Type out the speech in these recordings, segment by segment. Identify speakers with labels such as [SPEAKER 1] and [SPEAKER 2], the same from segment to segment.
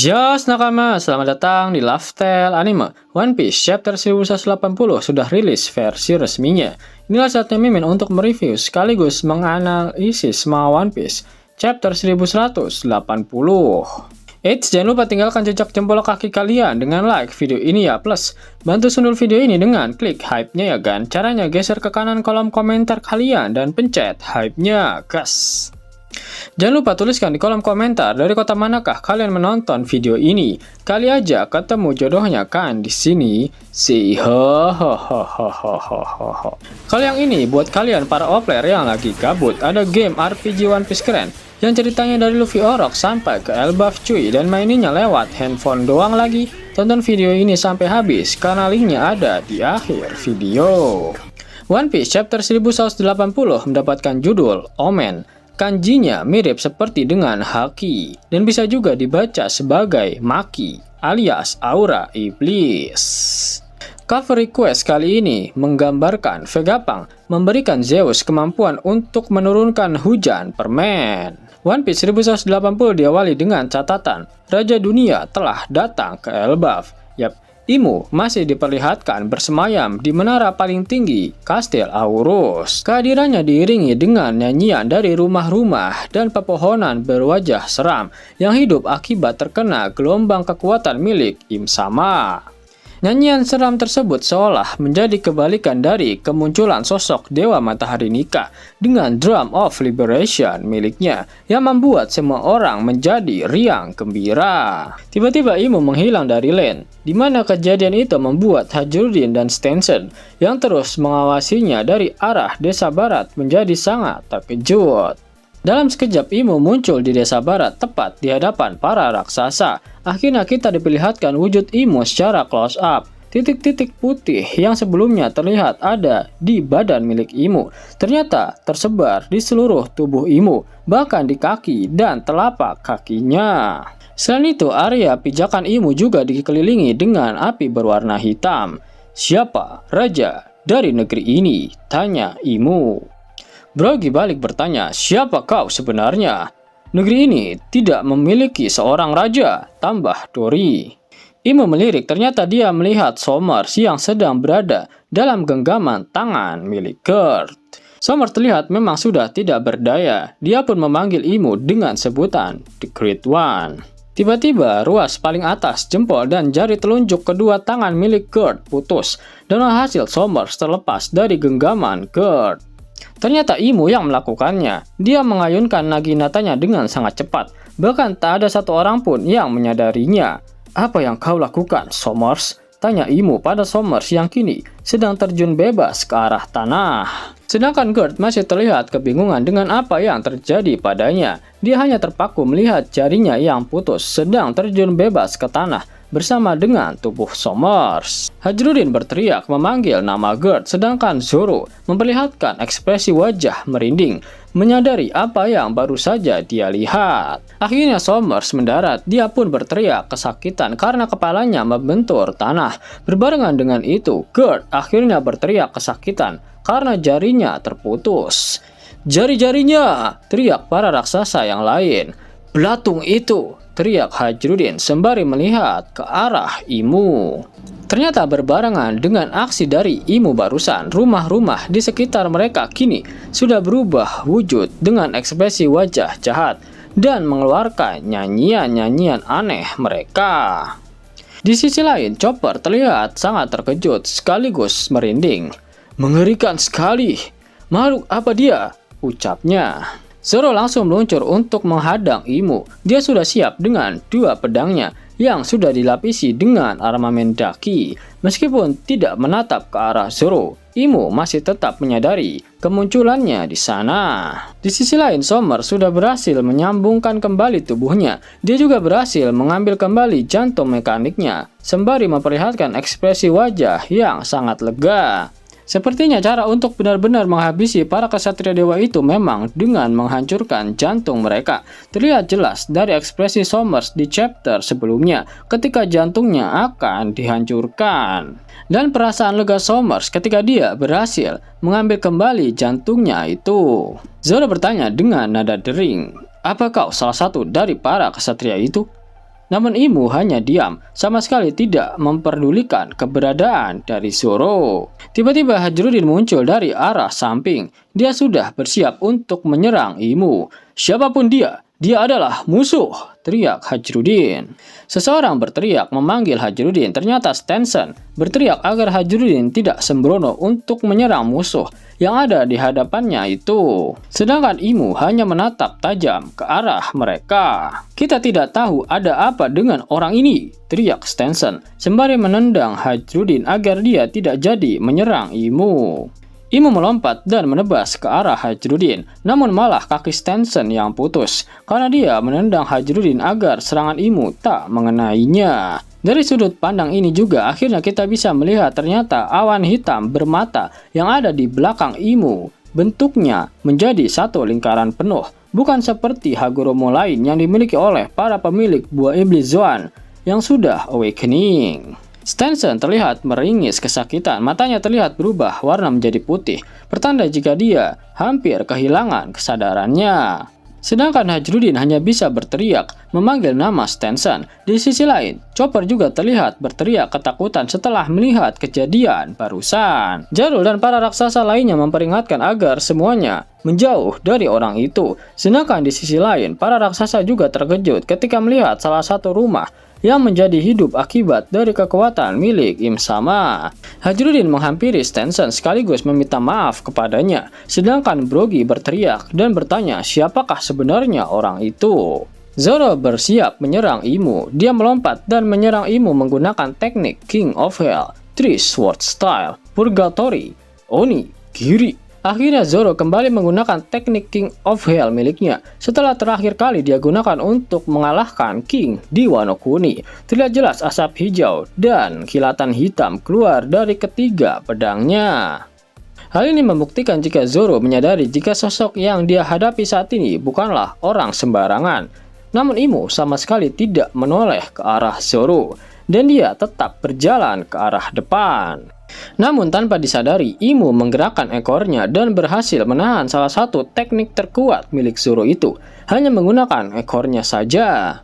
[SPEAKER 1] Yos nakama, selamat datang di Lifestyle Anime. One Piece chapter 1180 sudah rilis versi resminya. Inilah saatnya Mimin untuk mereview sekaligus menganalisis semua One Piece chapter 1180. Jangan lupa tinggalkan jejak jempol kaki kalian dengan like video ini ya. Plus, bantu sundul video ini dengan klik hype-nya ya kan. Caranya geser ke kanan kolom komentar kalian dan pencet hype-nya, gas. Jangan lupa tuliskan di kolom komentar dari kota manakah kalian menonton video ini. Kali aja ketemu jodohnya kan di sini. Kalau yang ini buat kalian para player yang lagi gabut, ada game RPG One Piece keren yang ceritanya dari Luffy Orok sampai ke Elbaf cuy, dan maininnya lewat handphone doang lagi. Tonton video ini sampai habis karena linknya ada di akhir video. One Piece chapter 1180 mendapatkan judul Omen. Kanjinya mirip seperti dengan haki dan bisa juga dibaca sebagai maki alias aura iblis. Cover request kali ini menggambarkan Vegapunk memberikan Zeus kemampuan untuk menurunkan hujan permen. One Piece 1180 diawali dengan catatan Raja Dunia telah datang ke Elbaf. Yap, Imu masih diperlihatkan bersemayam di menara paling tinggi Kastil Aurus. Kehadirannya diiringi dengan nyanyian dari rumah-rumah dan pepohonan berwajah seram yang hidup akibat terkena gelombang kekuatan milik Im Sama. Nyanyian seram tersebut seolah menjadi kebalikan dari kemunculan sosok Dewa Matahari Nika dengan Drum of Liberation miliknya yang membuat semua orang menjadi riang gembira. Tiba-tiba Imu menghilang dari Land, di mana kejadian itu membuat Hajrudin dan Stenson yang terus mengawasinya dari arah desa barat menjadi sangat terkejut. Dalam sekejap Imu muncul di desa barat tepat di hadapan para raksasa. Akhirnya kita diperlihatkan wujud Imu secara close up. Titik-titik putih yang sebelumnya terlihat ada di badan milik Imu ternyata tersebar di seluruh tubuh Imu, bahkan di kaki dan telapak kakinya. Selain itu, area pijakan Imu juga dikelilingi dengan api berwarna hitam. Siapa raja dari negeri ini? Tanya Imu. Brogy balik bertanya, siapa kau sebenarnya? Negeri ini tidak memiliki seorang raja, tambah Dory. Imu melirik, ternyata dia melihat Sommers yang sedang berada dalam genggaman tangan milik Gert. Sommers terlihat memang sudah tidak berdaya, dia pun memanggil Imu dengan sebutan The Great One. Tiba-tiba ruas paling atas jempol dan jari telunjuk kedua tangan milik Gert putus, dan hasil Sommers terlepas dari genggaman Gert. Ternyata Imu yang melakukannya. Dia mengayunkan naginatanya dengan sangat cepat. Bahkan tak ada satu orang pun yang menyadarinya. Apa yang kau lakukan, Sommers? Tanya Imu pada Sommers yang kini sedang terjun bebas ke arah tanah. Sedangkan Gert masih terlihat kebingungan dengan apa yang terjadi padanya. Dia hanya terpaku melihat jarinya yang putus sedang terjun bebas ke tanah bersama dengan tubuh Sommers. Hajrudin berteriak memanggil nama Gert, sedangkan Zoro memperlihatkan ekspresi wajah merinding, menyadari apa yang baru saja dia lihat. Akhirnya Sommers mendarat, dia pun berteriak kesakitan karena kepalanya membentur tanah. Berbarengan dengan itu, Gert akhirnya berteriak kesakitan karena jarinya terputus. Jari-jarinya! Teriak para raksasa yang lain. Belatung itu! Teriak Hajrudin sembari melihat ke arah Imu. Ternyata berbarengan dengan aksi dari Imu barusan, rumah-rumah di sekitar mereka kini sudah berubah wujud dengan ekspresi wajah jahat dan mengeluarkan nyanyian-nyanyian aneh mereka. Di sisi lain, Chopper terlihat sangat terkejut sekaligus merinding. Mengerikan sekali. Makhluk apa dia? Ucapnya. Zoro langsung meluncur untuk menghadang Imu. Dia sudah siap dengan dua pedangnya yang sudah dilapisi dengan armamen daki. Meskipun tidak menatap ke arah Zoro, Imu masih tetap menyadari kemunculannya di sana. Di sisi lain, Sommers sudah berhasil menyambungkan kembali tubuhnya. Dia juga berhasil mengambil kembali jantung mekaniknya, sembari memperlihatkan ekspresi wajah yang sangat lega. Sepertinya cara untuk benar-benar menghabisi para kesatria dewa itu memang dengan menghancurkan jantung mereka. Terlihat jelas dari ekspresi Sommers di chapter sebelumnya ketika jantungnya akan dihancurkan. Dan perasaan lega Sommers ketika dia berhasil mengambil kembali jantungnya itu. Zoro bertanya dengan nada dering, "Apa kau salah satu dari para kesatria itu?" Namun Imu hanya diam, sama sekali tidak memperdulikan keberadaan dari Zoro. Tiba-tiba Hajrudin muncul dari arah samping. Dia sudah bersiap untuk menyerang Imu. Siapapun dia adalah musuh, teriak Hajrudin. Seseorang berteriak memanggil Hajrudin, ternyata Stenson berteriak agar Hajrudin tidak sembrono untuk menyerang musuh yang ada di hadapannya itu. Sedangkan Imu hanya menatap tajam ke arah mereka. Kita tidak tahu ada apa dengan orang ini, teriak Stenson sembari menendang Hajrudin agar dia tidak jadi menyerang Imu. Imu melompat dan menebas ke arah Hajrudin, namun malah kaki Stenson yang putus karena dia menendang Hajrudin agar serangan Imu tak mengenainya. Dari sudut pandang ini juga akhirnya kita bisa melihat ternyata awan hitam bermata yang ada di belakang Imu. Bentuknya menjadi satu lingkaran penuh, bukan seperti Hagoromo lain yang dimiliki oleh para pemilik buah iblis Zoan yang sudah awakening. Stenson terlihat meringis kesakitan, matanya terlihat berubah warna menjadi putih, pertanda jika dia hampir kehilangan kesadarannya. Sedangkan Hajrudin hanya bisa berteriak, memanggil nama Stenson. Di sisi lain, Chopper juga terlihat berteriak ketakutan setelah melihat kejadian barusan. Jarul dan para raksasa lainnya memperingatkan agar semuanya menjauh dari orang itu. Sedangkan di sisi lain, para raksasa juga terkejut ketika melihat salah satu rumah yang menjadi hidup akibat dari kekuatan milik Im Sama. Hajrudin menghampiri Stenson sekaligus meminta maaf kepadanya, sedangkan Brogy berteriak dan bertanya siapakah sebenarnya orang itu. Zoro bersiap menyerang Imu. Dia melompat dan menyerang Imu menggunakan teknik King of Hell, Three Sword Style, Purgatory, Oni, Giri. Akhirnya Zoro kembali menggunakan teknik King of Hell miliknya setelah terakhir kali dia gunakan untuk mengalahkan King di Wano Kuni. Terlihat jelas asap hijau dan kilatan hitam keluar dari ketiga pedangnya. Hal ini membuktikan jika Zoro menyadari jika sosok yang dia hadapi saat ini bukanlah orang sembarangan. Namun Imu sama sekali tidak menoleh ke arah Zoro dan dia tetap berjalan ke arah depan. Namun tanpa disadari, Imu menggerakkan ekornya dan berhasil menahan salah satu teknik terkuat milik Zoro itu, hanya menggunakan ekornya saja.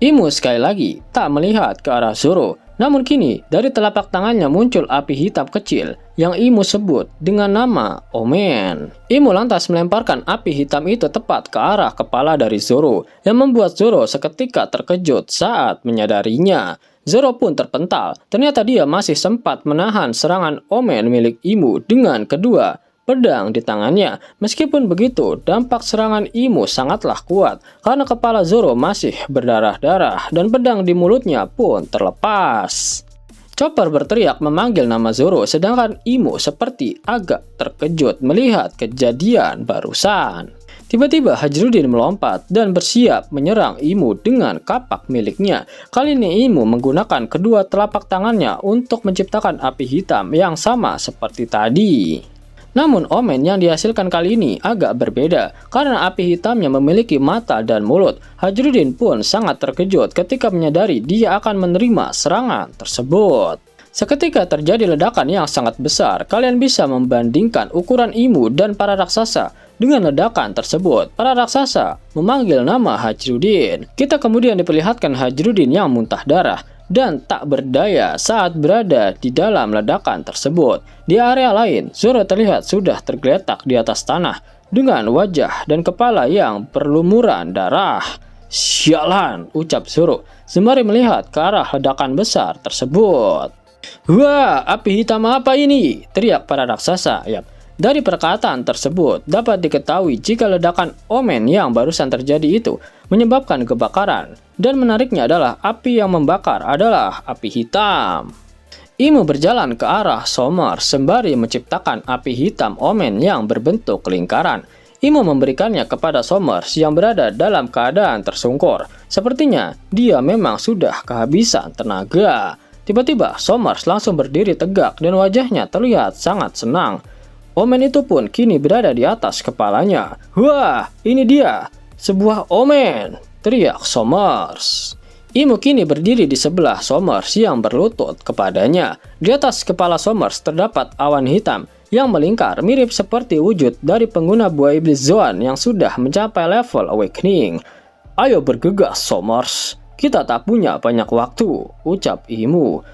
[SPEAKER 1] Imu sekali lagi tak melihat ke arah Zoro, namun kini dari telapak tangannya muncul api hitam kecil yang Imu sebut dengan nama Omen. Imu lantas melemparkan api hitam itu tepat ke arah kepala dari Zoro, yang membuat Zoro seketika terkejut saat menyadarinya. Zoro pun terpental, ternyata dia masih sempat menahan serangan Omen milik Imu dengan kedua pedang di tangannya. Meskipun begitu, dampak serangan Imu sangatlah kuat karena kepala Zoro masih berdarah-darah dan pedang di mulutnya pun terlepas. Chopper berteriak memanggil nama Zoro, sedangkan Imu seperti agak terkejut melihat kejadian barusan. Tiba-tiba Hajrudin melompat dan bersiap menyerang Imu dengan kapak miliknya. Kali ini Imu menggunakan kedua telapak tangannya untuk menciptakan api hitam yang sama seperti tadi. Namun Omen yang dihasilkan kali ini agak berbeda karena api hitamnya memiliki mata dan mulut. Hajrudin pun sangat terkejut ketika menyadari dia akan menerima serangan tersebut. Seketika terjadi ledakan yang sangat besar. Kalian bisa membandingkan ukuran Imu dan para raksasa. Dengan ledakan tersebut, para raksasa memanggil nama Hajrudin. Kita kemudian diperlihatkan Hajrudin yang muntah darah dan tak berdaya saat berada di dalam ledakan tersebut. Di area lain, Zoro terlihat sudah tergeletak di atas tanah dengan wajah dan kepala yang berlumuran darah. Sialan, ucap Zoro sembari melihat ke arah ledakan besar tersebut. Wah, api hitam apa ini? Teriak para raksasa. Dari perkataan tersebut dapat diketahui jika ledakan Omen yang barusan terjadi itu menyebabkan kebakaran, dan menariknya adalah api yang membakar adalah api hitam. Imu berjalan ke arah Somers sembari menciptakan api hitam Omen yang berbentuk lingkaran. Imu memberikannya kepada Somers yang berada dalam keadaan tersungkur. Sepertinya dia memang sudah kehabisan tenaga. Tiba-tiba Somers langsung berdiri tegak dan wajahnya terlihat sangat senang. Omen itu pun kini berada di atas kepalanya. Wah, ini dia, sebuah Omen, teriak Somers. Imu kini berdiri di sebelah Somers yang berlutut kepadanya. Di atas kepala Somers terdapat awan hitam yang melingkar mirip seperti wujud dari pengguna buah iblis Zoan yang sudah mencapai level awakening. Ayo bergegas Somers, Kita tak punya banyak waktu, ucap Imu.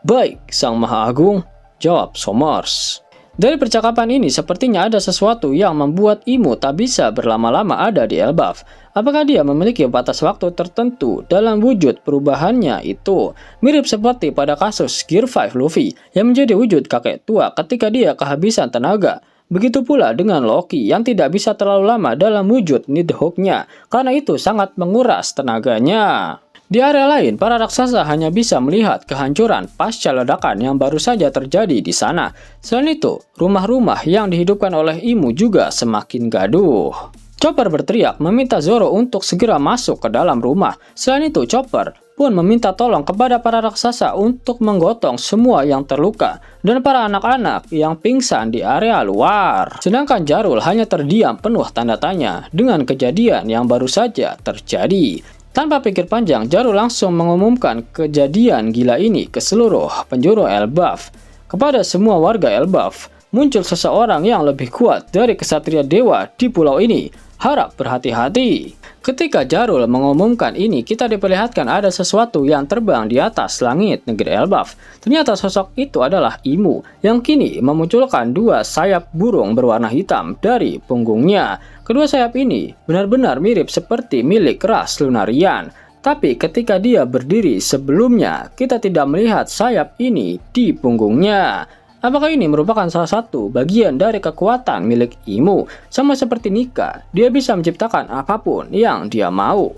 [SPEAKER 1] Baik, Sang Maha Agung, jawab Somers. Dari percakapan ini sepertinya ada sesuatu yang membuat Imu tak bisa berlama-lama ada di Elbaf. Apakah dia memiliki batas waktu tertentu dalam wujud perubahannya itu? Mirip seperti pada kasus Gear 5 Luffy yang menjadi wujud kakek tua ketika dia kehabisan tenaga. Begitu pula dengan Loki yang tidak bisa terlalu lama dalam wujud Nidhogg-nya karena itu sangat menguras tenaganya. Di area lain, para raksasa hanya bisa melihat kehancuran pasca ledakan yang baru saja terjadi di sana. Selain itu, rumah-rumah yang dihidupkan oleh Imu juga semakin gaduh. Chopper berteriak meminta Zoro untuk segera masuk ke dalam rumah. Selain itu, Chopper pun meminta tolong kepada para raksasa untuk menggotong semua yang terluka dan para anak-anak yang pingsan di area luar. Sedangkan Jarul hanya terdiam penuh tanda tanya dengan kejadian yang baru saja terjadi. Tanpa pikir panjang, Jarul langsung mengumumkan kejadian gila ini ke seluruh penjuru Elbaf. Kepada semua warga Elbaf, muncul seseorang yang lebih kuat dari kesatria dewa di pulau ini. Harap berhati-hati. Ketika Jarul mengumumkan ini, kita diperlihatkan ada sesuatu yang terbang di atas langit negeri Elbaf. Ternyata sosok itu adalah Imu, yang kini memunculkan dua sayap burung berwarna hitam dari punggungnya. Kedua sayap ini benar-benar mirip seperti milik ras Lunarian. Tapi ketika dia berdiri sebelumnya, kita tidak melihat sayap ini di punggungnya. Apakah ini merupakan salah satu bagian dari kekuatan milik Imu? Sama seperti Nika, dia bisa menciptakan apapun yang dia mau.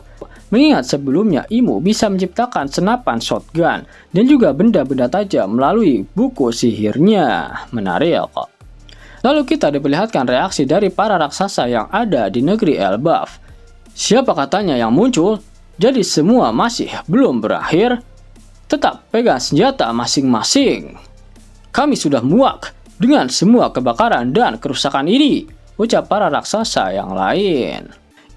[SPEAKER 1] Mengingat sebelumnya Imu bisa menciptakan senapan shotgun dan juga benda-benda tajam melalui buku sihirnya. Menarik kok. Lalu kita diperlihatkan reaksi dari para raksasa yang ada di negeri Elbaf. Siapa katanya yang muncul? Jadi semua masih belum berakhir? Tetap pegang senjata masing-masing. Kami sudah muak dengan semua kebakaran dan kerusakan ini, ucap para raksasa yang lain.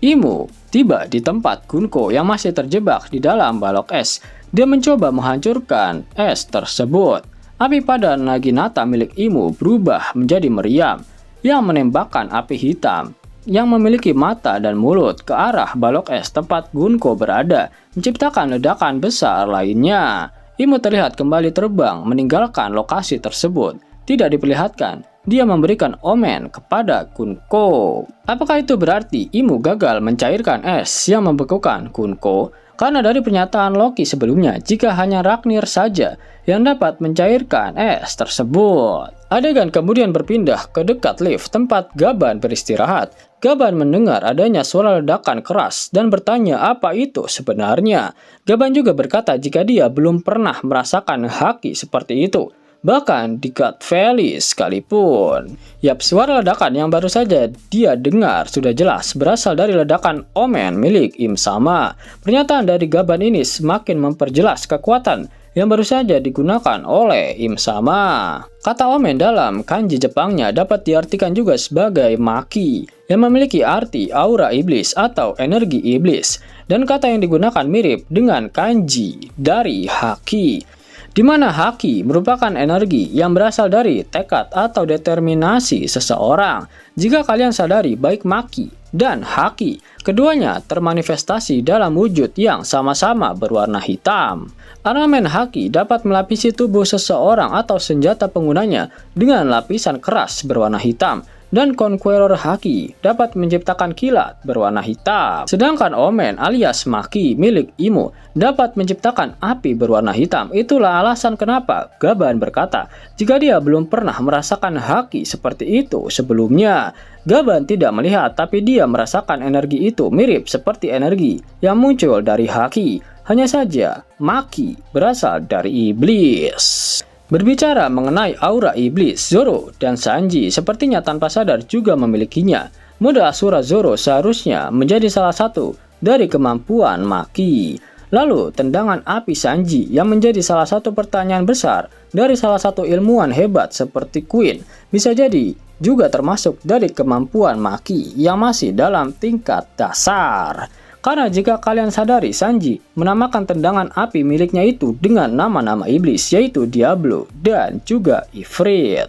[SPEAKER 1] Imu tiba di tempat Gunko yang masih terjebak di dalam balok es. Dia mencoba menghancurkan es tersebut. Api pada Naginata milik Imu berubah menjadi meriam yang menembakkan api hitam yang memiliki mata dan mulut ke arah balok es tempat Gunko berada, menciptakan ledakan besar lainnya. Imu terlihat kembali terbang meninggalkan lokasi tersebut. Tidak diperlihatkan, dia memberikan omen kepada Gunko. Apakah itu berarti Imu gagal mencairkan es yang membekukan Gunko? Karena dari pernyataan Loki sebelumnya, jika hanya Ragnir saja yang dapat mencairkan es tersebut. Adegan kemudian berpindah ke dekat lift tempat Gaban beristirahat. Gaban mendengar adanya suara ledakan keras dan bertanya apa itu sebenarnya. Gaban juga berkata jika dia belum pernah merasakan haki seperti itu, bahkan di God Valley sekalipun. Yap, suara ledakan yang baru saja dia dengar sudah jelas berasal dari ledakan omen milik Im Sama. Pernyataan dari Gaban ini semakin memperjelas kekuatan yang baru saja digunakan oleh Im Sama. Kata omen dalam kanji Jepangnya dapat diartikan juga sebagai maki, yang memiliki arti aura iblis atau energi iblis, dan kata yang digunakan mirip dengan kanji dari haki, di mana haki merupakan energi yang berasal dari tekad atau determinasi seseorang. Jika kalian sadari, baik maki dan haki, keduanya termanifestasi dalam wujud yang sama-sama berwarna hitam. Ornamen haki dapat melapisi tubuh seseorang atau senjata penggunanya dengan lapisan keras berwarna hitam, dan Conqueror haki dapat menciptakan kilat berwarna hitam. Sedangkan omen alias maki milik Imu dapat menciptakan api berwarna hitam. Itulah alasan kenapa Gaban berkata jika dia belum pernah merasakan haki seperti itu sebelumnya. Gaban tidak melihat, tapi dia merasakan energi itu mirip seperti energi yang muncul dari haki. Hanya saja, maki berasal dari iblis. Berbicara mengenai aura iblis, Zoro dan Sanji sepertinya tanpa sadar juga memilikinya. Mode Asura Zoro seharusnya menjadi salah satu dari kemampuan maki. Lalu, tendangan api Sanji yang menjadi salah satu pertanyaan besar dari salah satu ilmuwan hebat seperti Queen bisa jadi juga termasuk dari kemampuan maki yang masih dalam tingkat dasar. Karena jika kalian sadari, Sanji menamakan tendangan api miliknya itu dengan nama-nama iblis, yaitu Diablo dan juga Ifrit.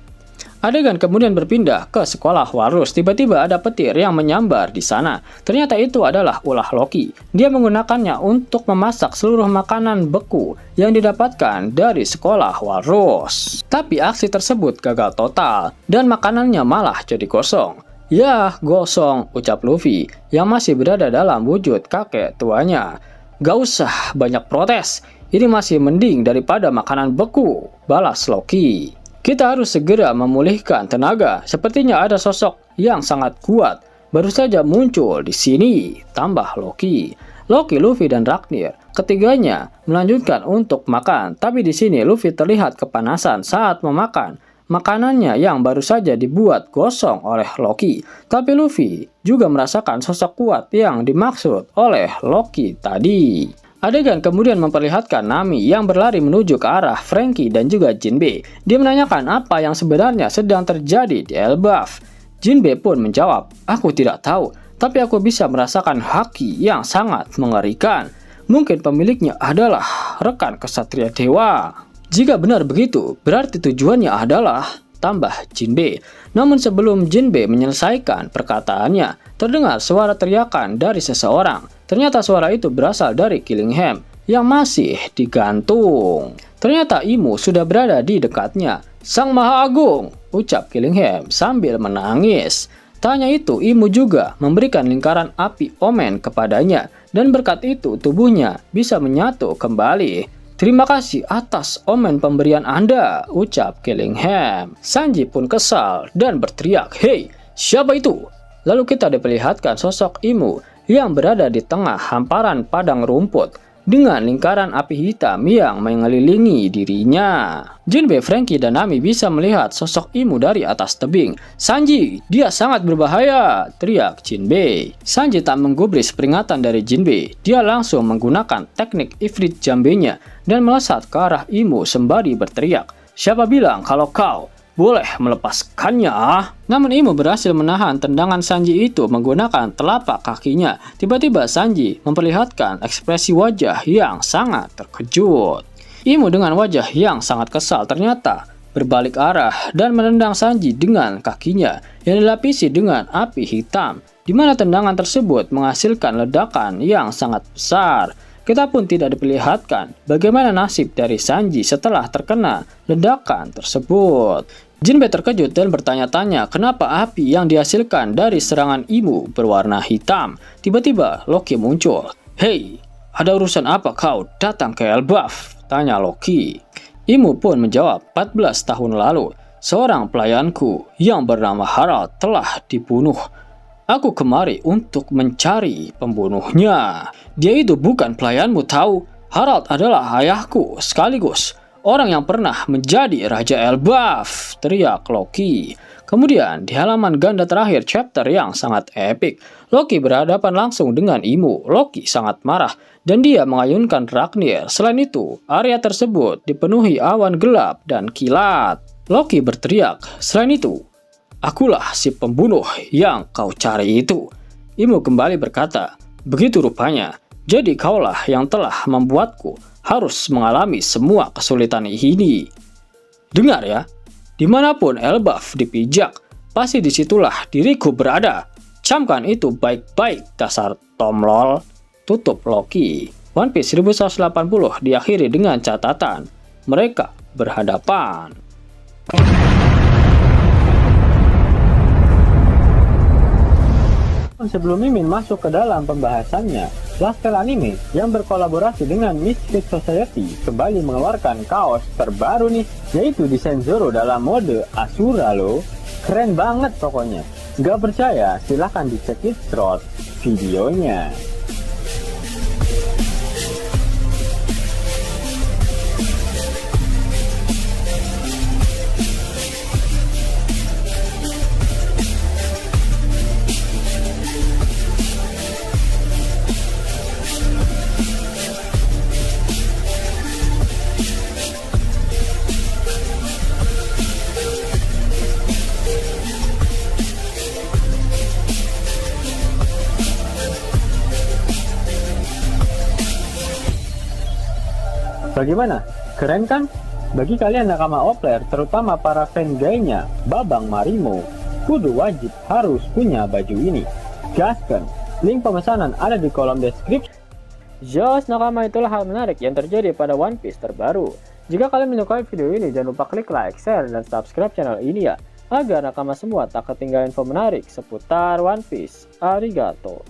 [SPEAKER 1] Adegan kemudian berpindah ke sekolah Walrus. Tiba-tiba ada petir yang menyambar di sana. Ternyata itu adalah ulah Loki. Dia menggunakannya untuk memasak seluruh makanan beku yang didapatkan dari sekolah Walrus. Tapi aksi tersebut gagal total dan makanannya malah jadi gosong. "Yah, gosong," ucap Luffy yang masih berada dalam wujud kakek tuanya. "Gak usah banyak protes. Ini masih mending daripada makanan beku," balas Loki. "Kita harus segera memulihkan tenaga. Sepertinya ada sosok yang sangat kuat baru saja muncul di sini," tambah Loki. Loki, Luffy, dan Raknir ketiganya melanjutkan untuk makan. Tapi di sini Luffy terlihat kepanasan saat memakan makanannya yang baru saja dibuat gosong oleh Loki. Tapi Luffy juga merasakan sosok kuat yang dimaksud oleh Loki tadi. Adegan kemudian memperlihatkan Nami yang berlari menuju ke arah Franky dan juga Jinbe. Dia menanyakan apa yang sebenarnya sedang terjadi di Elbaf. Jinbe pun menjawab, "Aku tidak tahu, tapi aku bisa merasakan haki yang sangat mengerikan. Mungkin pemiliknya adalah rekan kesatria dewa." "Jika benar begitu, berarti tujuannya adalah," tambah Jinbe. Namun sebelum Jinbe menyelesaikan perkataannya, terdengar suara teriakan dari seseorang. Ternyata suara itu berasal dari Killingham yang masih digantung. Ternyata Imu sudah berada di dekatnya. "Sang Maha Agung," ucap Killingham sambil menangis. Tanya itu, Imu juga memberikan lingkaran api omen kepadanya, dan berkat itu tubuhnya bisa menyatu kembali. "Terima kasih atas omen pemberian Anda," ucap Killingham. Sanji pun kesal dan berteriak, "Hei, siapa itu?" Lalu kita diperlihatkan sosok Imu yang berada di tengah hamparan padang rumput dengan lingkaran api hitam yang mengelilingi dirinya. Jinbe, Franky, dan Nami bisa melihat sosok Imu dari atas tebing. "Sanji, dia sangat berbahaya!" teriak Jinbe. Sanji tak menggubris peringatan dari Jinbe. Dia langsung menggunakan teknik Ifrit Jambenya dan melesat ke arah Imu sembari berteriak, "Siapa bilang kalau kau boleh melepaskannya?" Namun Imu berhasil menahan tendangan Sanji itu menggunakan telapak kakinya. Tiba-tiba Sanji memperlihatkan ekspresi wajah yang sangat terkejut. Imu dengan wajah yang sangat kesal ternyata berbalik arah dan menendang Sanji dengan kakinya yang dilapisi dengan api hitam, di mana tendangan tersebut menghasilkan ledakan yang sangat besar. Kita pun tidak diperlihatkan bagaimana nasib dari Sanji setelah terkena ledakan tersebut. Jinbe terkejut dan bertanya-tanya kenapa api yang dihasilkan dari serangan Imu berwarna hitam. Tiba-tiba Loki muncul. "Hei, ada urusan apa kau datang ke Elbaf?" tanya Loki. Imu pun menjawab, "14 tahun lalu, seorang pelayanku yang bernama Harald telah dibunuh. Aku kemari untuk mencari pembunuhnya. Dia itu bukan pelayanmu tahu. Harald adalah ayahku sekaligus orang yang pernah menjadi Raja Elbaf," teriak Loki. Kemudian di halaman ganda terakhir chapter yang sangat epik, Loki berhadapan langsung dengan Imu. Loki sangat marah dan dia mengayunkan Raknir. Selain itu, area tersebut dipenuhi awan gelap dan kilat. Loki berteriak, "Selain itu, akulah si pembunuh yang kau cari itu." Imu kembali berkata, "Begitu rupanya. Jadi kaulah yang telah membuatku harus mengalami semua kesulitan ini. Dengar ya, dimanapun Elbaf dipijak, pasti disitulah diriku berada. Camkan itu baik-baik dasar tomlol," tutup Loki. One Piece 1180 diakhiri dengan catatan, mereka berhadapan. Sebelum Mimin masuk ke dalam pembahasannya, Lasker Anime yang berkolaborasi dengan Mystic Society kembali mengeluarkan kaos terbaru nih, yaitu desain Zoro dalam mode Asura loh. Keren banget pokoknya. Gak percaya? Silahkan dicek short videonya. Bagaimana? Keren kan? Bagi kalian nakama Opler, terutama para fan gayanya Babang Marimo, kudu wajib harus punya baju ini. Gasken, link pemesanan ada di kolom deskripsi. Jos nakama, itulah hal menarik yang terjadi pada One Piece terbaru. Jika kalian menyukai video ini, jangan lupa klik like, share, dan subscribe channel ini ya, agar nakama semua tak ketinggalan info menarik seputar One Piece. Arigato.